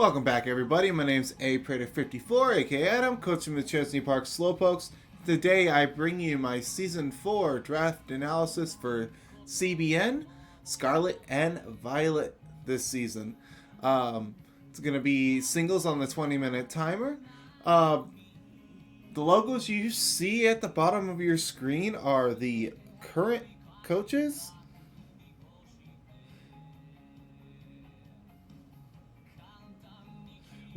Welcome back, everybody. My name's A-Prater54, aka Adam, coach from the Chesney Park Slowpokes. Today I bring you my Season 4 draft analysis for CBN, Scarlet, and Violet this season. It's going to be singles on the 20-minute timer. The logos you see at the bottom of your screen are the current coaches.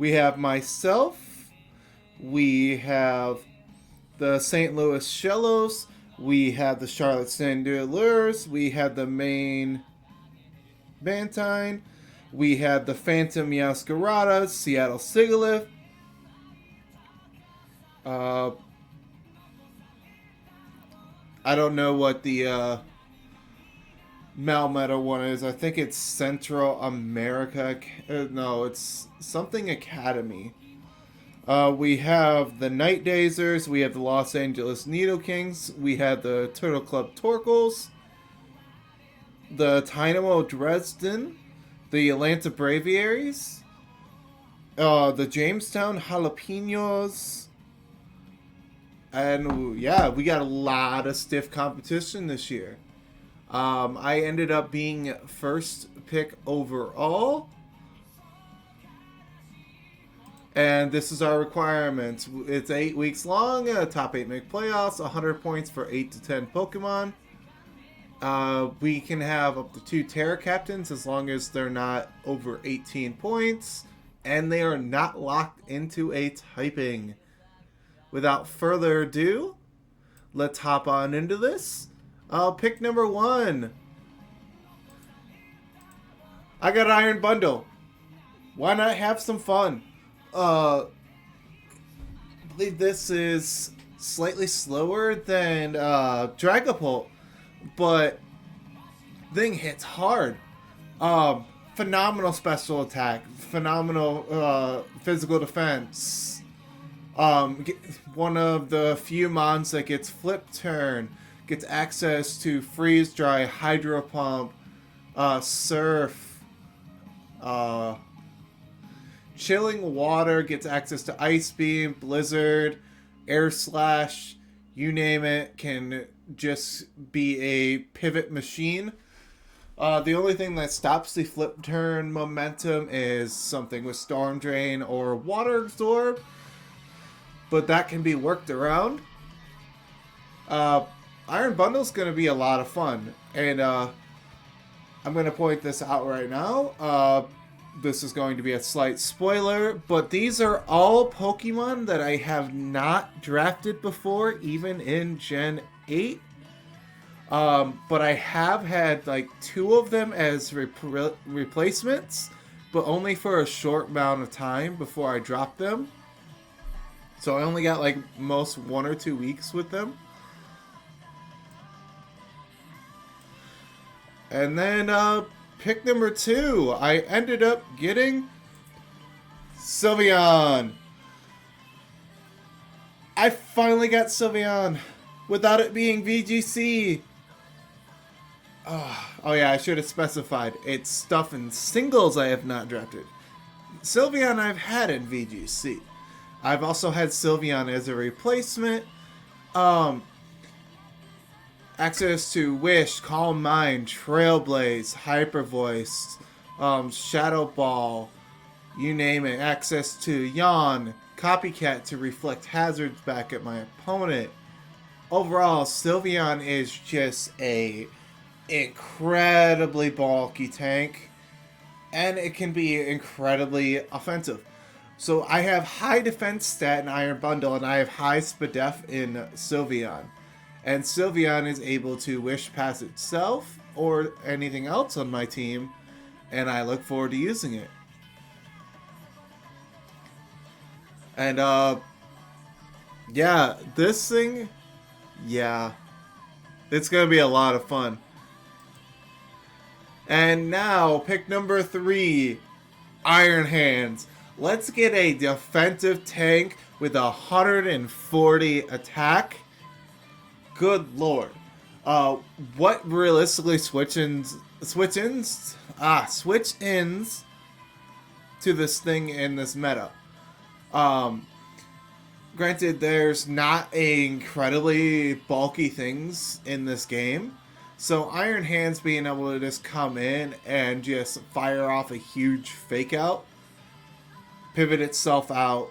We have myself, we have the St. Louis Shellos, we have the Charlotte Sandalers, we have the Maine Bantine, we have the Phantom Yaskaradas, Seattle Sigalith, I don't know what the Malmeta one is. I think it's Central America. No, it's something Academy. We have the Night Dazers. We have the Los Angeles Needle Kings. We have the Turtle Club Torkles. The Dynamo Dresden. The Atlanta Braviaries. The Jamestown Jalapenos. And yeah, we got a lot of stiff competition this year. I ended up being first pick overall. And this is our requirements. It's 8 weeks long. Top 8 make playoffs. 100 points for 8 to 10 Pokemon. We can have up to 2 Terra Captains as long as they're not over 18 points. And they are not locked into a typing. Without further ado, let's hop on into this. Pick number 1. I got Iron Bundle. Why not have some fun? I believe this is slightly slower than Dragapult, but thing hits hard. Phenomenal special attack, phenomenal physical defense. One of the few mons that gets Flip Turn. Gets access to Freeze Dry, Hydro Pump, Surf, Chilling Water, gets access to Ice Beam, Blizzard, Air Slash, you name it, can just be a pivot machine. The only thing that stops the Flip Turn momentum is something with Storm Drain or Water Absorb, but that can be worked around. Iron Bundle's going to be a lot of fun, and I'm going to point this out right now. This is going to be a slight spoiler, but these are all Pokemon that I have not drafted before, even in Gen 8. But I have had like 2 of them as replacements, but only for a short amount of time before I dropped them. So I only got like most 1 or 2 weeks with them. And then, pick number 2, I ended up getting Sylveon. I finally got Sylveon without it being VGC. Oh yeah, I should have specified. It's stuff in singles I have not drafted. Sylveon I've had in VGC. I've also had Sylveon as a replacement. Access to Wish, Calm Mind, Trailblaze, Hyper Voice, Shadow Ball, you name it. Access to Yawn, Copycat to reflect hazards back at my opponent. Overall, Sylveon is just a incredibly bulky tank, and it can be incredibly offensive. So I have high defense stat in Iron Bundle, and I have high SPDEF in Sylveon. And Sylveon is able to Wish past itself or anything else on my team, and I look forward to using it. And, yeah, this thing, yeah, it's going to be a lot of fun. And now, pick number 3, Iron Hands. Let's get a defensive tank with 140 attack. Good lord. What realistically switch-ins to this thing in this meta. Um, Granted, there's not a incredibly bulky things in this game, so Iron Hands being able to just come in and just fire off a huge fake out, pivot itself out,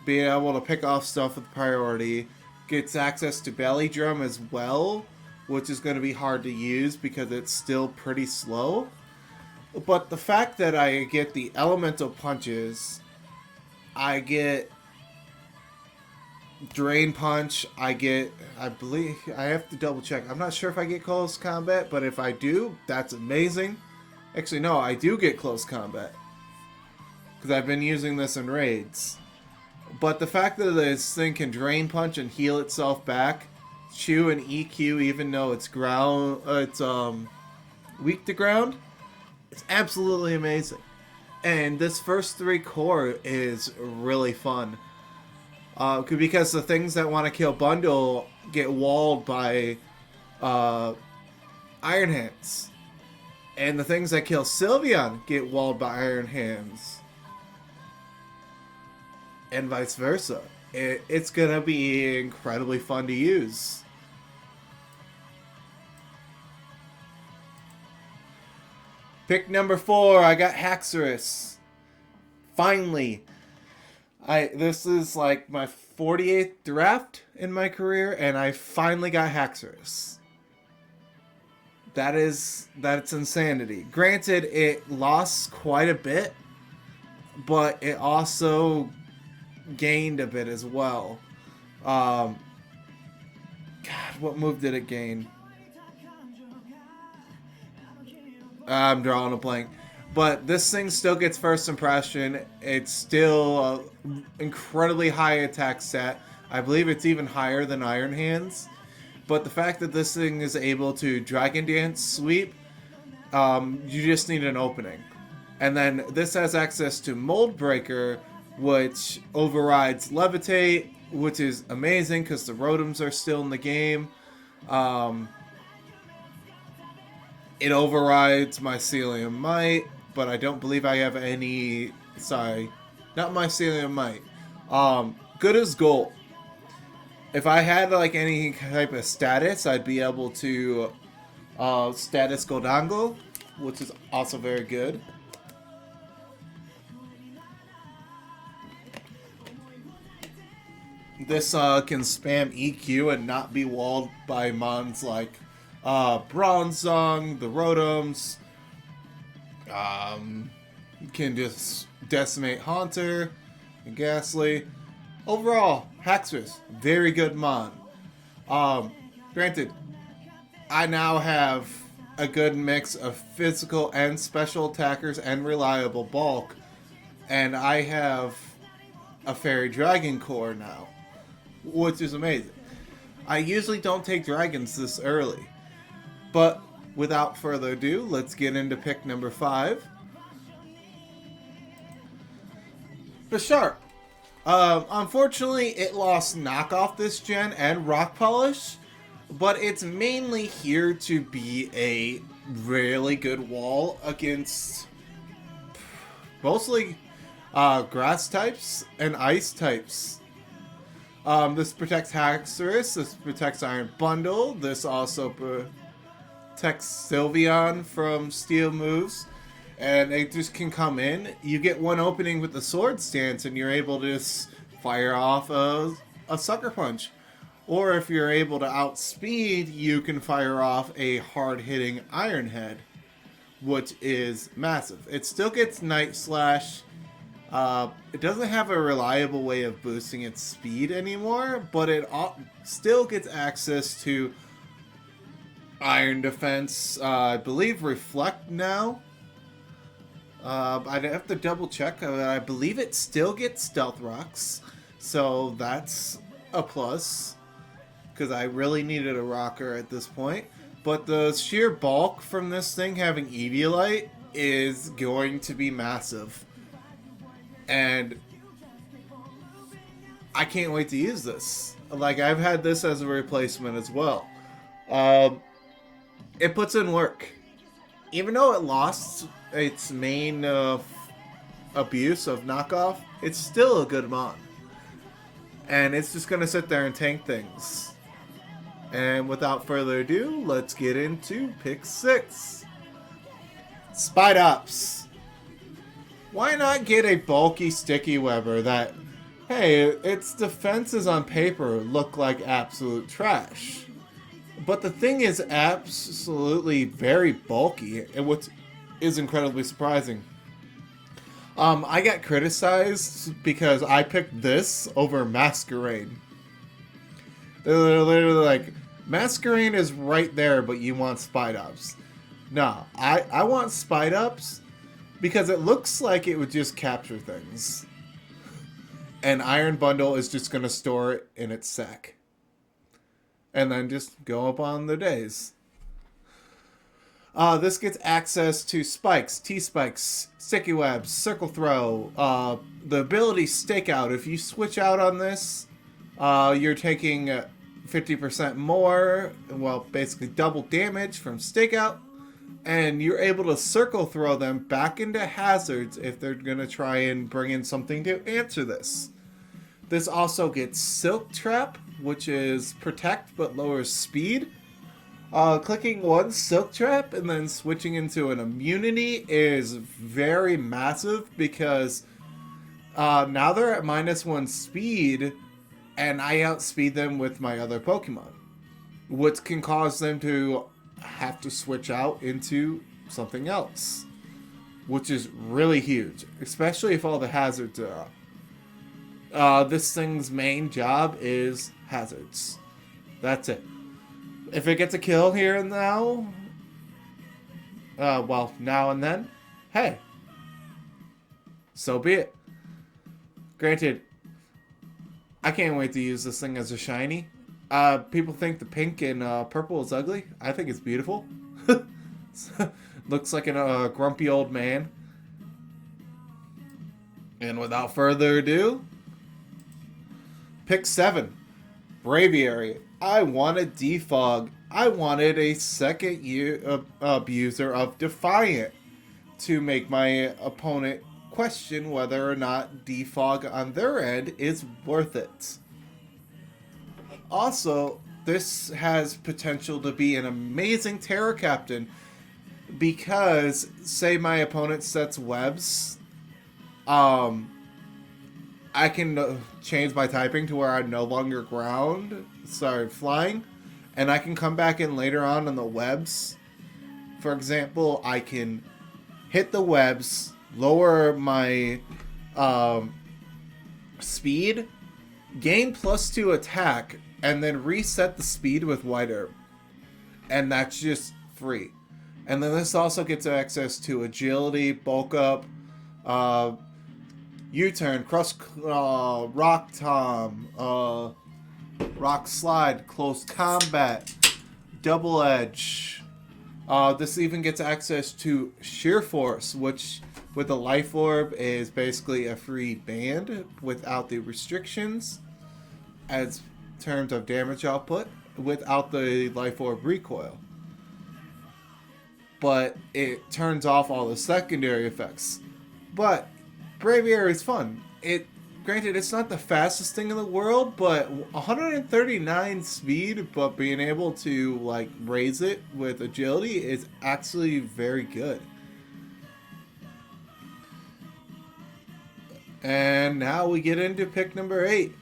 being able to pick off stuff with priority, gets access to Belly Drum as well, which is going to be hard to use because it's still pretty slow. But the fact that I get the elemental punches, I get Drain Punch, I believe, I have to double check. I'm not sure if I get close combat, but if I do, that's amazing. Actually, no, I do get close combat. Because I've been using this in raids. But the fact that this thing can Drain Punch and heal itself back, chew and EQ even though it's weak to ground, it's absolutely amazing. And this first 3 core is really fun. Because the things that want to kill Bundle get walled by Iron Hands. And the things that kill Sylveon get walled by Iron Hands. And vice versa. It's going to be incredibly fun to use. Pick number 4, I got Haxorus. Finally. This is like my 48th draft in my career, and I finally got Haxorus. That's insanity. Granted, it lost quite a bit, but it also gained a bit as well. God, what move did it gain? I'm drawing a blank. But this thing still gets first impression. It's still incredibly high attack stat. I believe it's even higher than Iron Hands. But the fact that this thing is able to Dragon Dance sweep, you just need an opening. And then this has access to Mold Breaker, which overrides Levitate, which is amazing because the Rotoms are still in the game. It overrides Mycelium Might, but I don't believe I have any... Sorry, not Mycelium Might. Good as gold. If I had like any type of status, I'd be able to status Goldango, which is also very good. This can spam EQ and not be walled by mons like Bronzong, the Rotoms. Can just decimate Haunter and Ghastly. Overall, Haxorus, very good mon. Granted, I now have a good mix of physical and special attackers and reliable bulk, and I have a Fairy Dragon core now, which is amazing. I usually don't take dragons this early, but without further ado, let's get into pick number 5. Bisharp. Unfortunately, it lost Knockoff this gen and Rock Polish, but it's mainly here to be a really good wall against mostly grass types and ice types. This protects Haxorus, this protects Iron Bundle, this also protects Sylveon from steel moves. And it just can come in. You get one opening with the Sword Stance, and you're able to just fire off a Sucker Punch. Or if you're able to outspeed, you can fire off a hard-hitting Iron Head, which is massive. It still gets Night Slash. It doesn't have a reliable way of boosting its speed anymore, but it still gets access to Iron Defense. I believe Reflect now. I'd have to double check. I believe it still gets Stealth Rocks, so that's a plus, because I really needed a rocker at this point. But the sheer bulk from this thing having Eviolite is going to be massive. And I can't wait to use this. Like, I've had this as a replacement as well. It puts in work. Even though it lost its main abuse of knockoff, it's still a good mon. And it's just going to sit there and tank things. And without further ado, let's get into pick 6. Spide Ops. Why not get a bulky sticky webber that, hey, its defenses on paper look like absolute trash. But the thing is absolutely very bulky, and what is incredibly surprising. I got criticized because I picked this over Masquerade. They're literally like, Masquerade is right there, but you want Spide Ops. No, I want Spide Ops because it looks like it would just capture things. And Iron Bundle is just going to store it in its sack. And then just go up on the days. This gets access to spikes, T-spikes, sticky webs, circle throw, the ability stakeout. If you switch out on this, you're taking 50% more, well, basically double damage from stakeout, and you're able to circle throw them back into hazards if they're going to try and bring in something to answer this. This also gets Silk Trap, which is protect but lowers speed. Clicking one Silk Trap and then switching into an immunity is very massive because now they're at -1 speed and I outspeed them with my other Pokemon, which can cause them to have to switch out into something else, which is really huge, especially if all the hazards are up. This thing's main job is hazards. That's it. If it gets a kill here and now, well, now and then, hey, so be it. Granted, I can't wait to use this thing as a shiny. People think the pink and purple is ugly. I think it's beautiful. Looks like a grumpy old man. And without further ado, pick 7, Braviary. I wanted Defog. I wanted a second abuser of Defiant to make my opponent question whether or not Defog on their end is worth it. Also, this has potential to be an amazing Terror Captain because, say my opponent sets webs, I can change my typing to where I'm no longer flying, and I can come back in later on the webs. For example, I can hit the webs, lower my speed, gain +2 attack, and then reset the speed with White Herb. And that's just free. And then this also gets access to agility, bulk up, U-turn, cross rock tom, rock slide, close combat, double edge. This even gets access to sheer force, which with the life orb is basically a free band without the restrictions as terms of damage output, without the life orb recoil. But it turns off all the secondary effects. But Braviary is fun. Granted, it's not the fastest thing in the world, but 139 speed, but being able to like raise it with agility is actually very good. And now we get into pick number 8.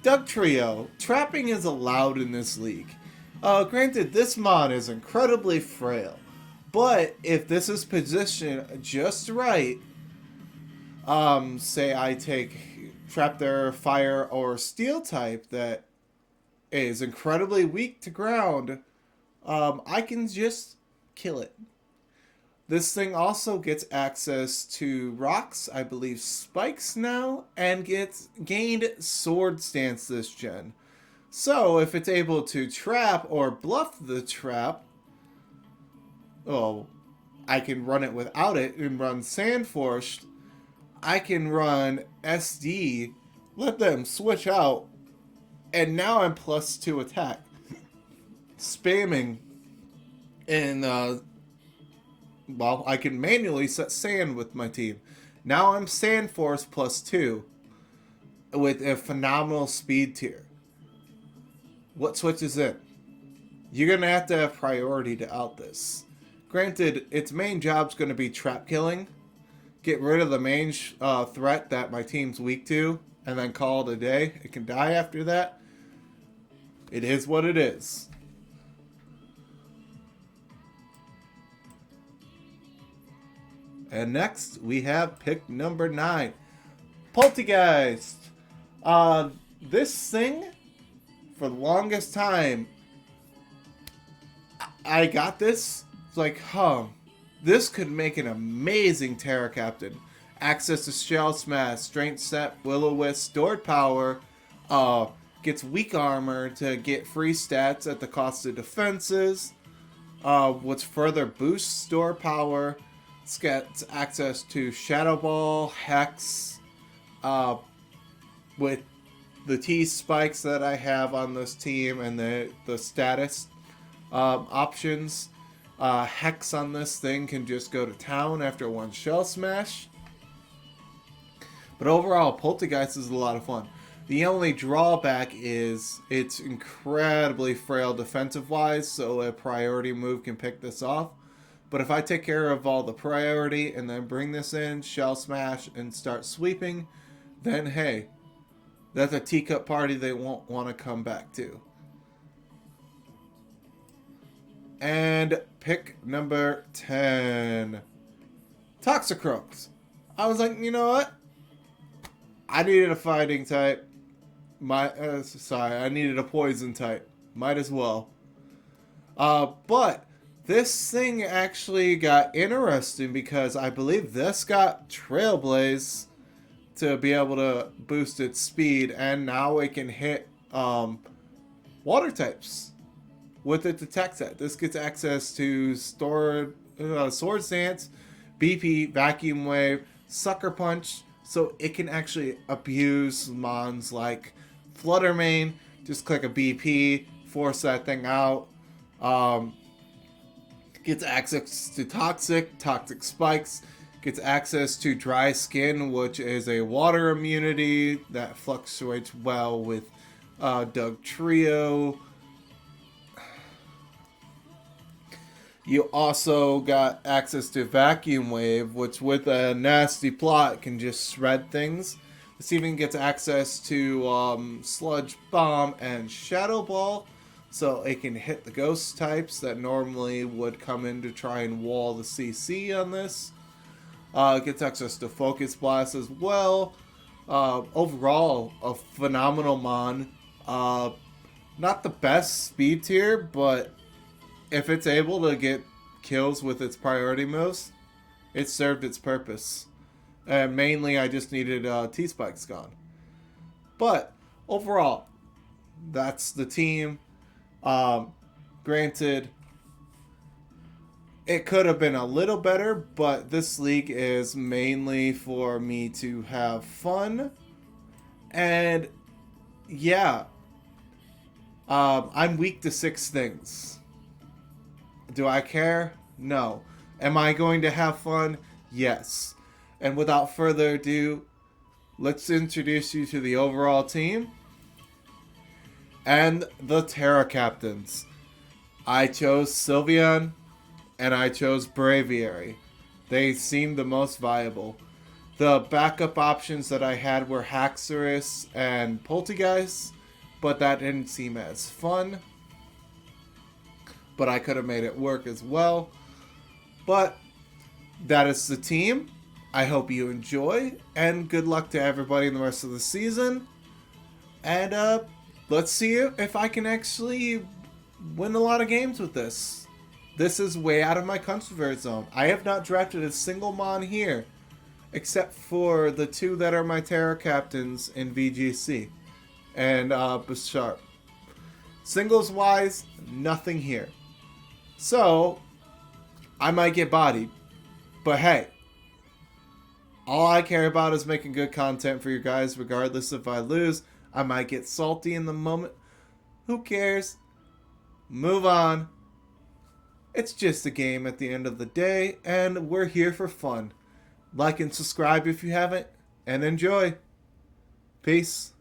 Dugtrio. Trapping is allowed in this league. Granted, this mod is incredibly frail, but if this is positioned just right, say I take Trap Their Fire or Steel type that is incredibly weak to ground, I can just kill it. This thing also gets access to rocks, I believe spikes now, and gets gained Sword Stance this gen. So if it's able to trap or bluff the trap, I can run it without it and run Sandforce. I can run SD, let them switch out, and now I'm +2 attack. Spamming, and, I can manually set sand with my team. Now I'm Sand Force +2 with a phenomenal speed tier. What switches in? You're going to have priority to out this. Granted, its main job's going to be trap killing. Get rid of the main threat that my team's weak to, and then call it a day. It can die after that. It is what it is. And next, we have pick number 9. Poltergeist. This thing, for the longest time, I got this. It's like, this could make an amazing Terra Captain. Access to Shell Smash, Strength Set, Will-O-Wisp, Stored Power, gets weak armor to get free stats at the cost of defenses, which further boosts store power. Gets access to Shadow Ball, Hex, with the T spikes that I have on this team and the status options. Hex on this thing can just go to town after one Shell Smash. But overall, Poltergeist is a lot of fun. The only drawback is it's incredibly frail defensive-wise, so a priority move can pick this off. But if I take care of all the priority and then bring this in, Shell Smash, and start sweeping, then hey, that's a teacup party they won't want to come back to. And pick number 10. Toxicroaks. I was like, you know what? I needed a fighting type. I needed a poison type. Might as well. But this thing actually got interesting because I believe this got Trailblaze to be able to boost its speed, and now it can hit water types with its attack set. This gets access to Sword Dance, BP, Vacuum Wave, Sucker Punch, so it can actually abuse mons like Flutter Mane. Just click a BP, force that thing out. Gets access to Toxic Spikes, gets access to Dry Skin, which is a water immunity that fluctuates well with Doug Trio. You also got access to Vacuum Wave, which with a nasty plot can just shred things. This even gets access to Sludge Bomb and Shadow Ball, so it can hit the ghost types that normally would come in to try and wall the CC on this. It gets access to Focus Blast as well. Overall, a phenomenal mon. Not the best speed tier, but if it's able to get kills with its priority moves, it served its purpose. Mainly, I just needed T-Spikes gone. But overall, that's the team. Granted, it could have been a little better, but this league is mainly for me to have fun. And yeah, I'm weak to 6 things. Do I care? No. Am I going to have fun? Yes. And without further ado, let's introduce you to the overall team and the Terra Captains. I chose Sylveon and I chose Braviary. They seemed the most viable. The backup options that I had were Haxorus and Poltergeist, but that didn't seem as fun. But I could have made it work as well. But that is the team. I hope you enjoy, and good luck to everybody in the rest of the season. And let's see if I can actually win a lot of games with this. This is way out of my comfort zone. I have not drafted a single mon here, except for the 2 that are my Terra Captains in VGC and Bisharp. Singles wise, nothing here. So, I might get bodied. But hey, all I care about is making good content for you guys, regardless if I lose. I might get salty in the moment. Who cares? Move on. It's just a game at the end of the day, and we're here for fun. Like and subscribe if you haven't, and enjoy. Peace.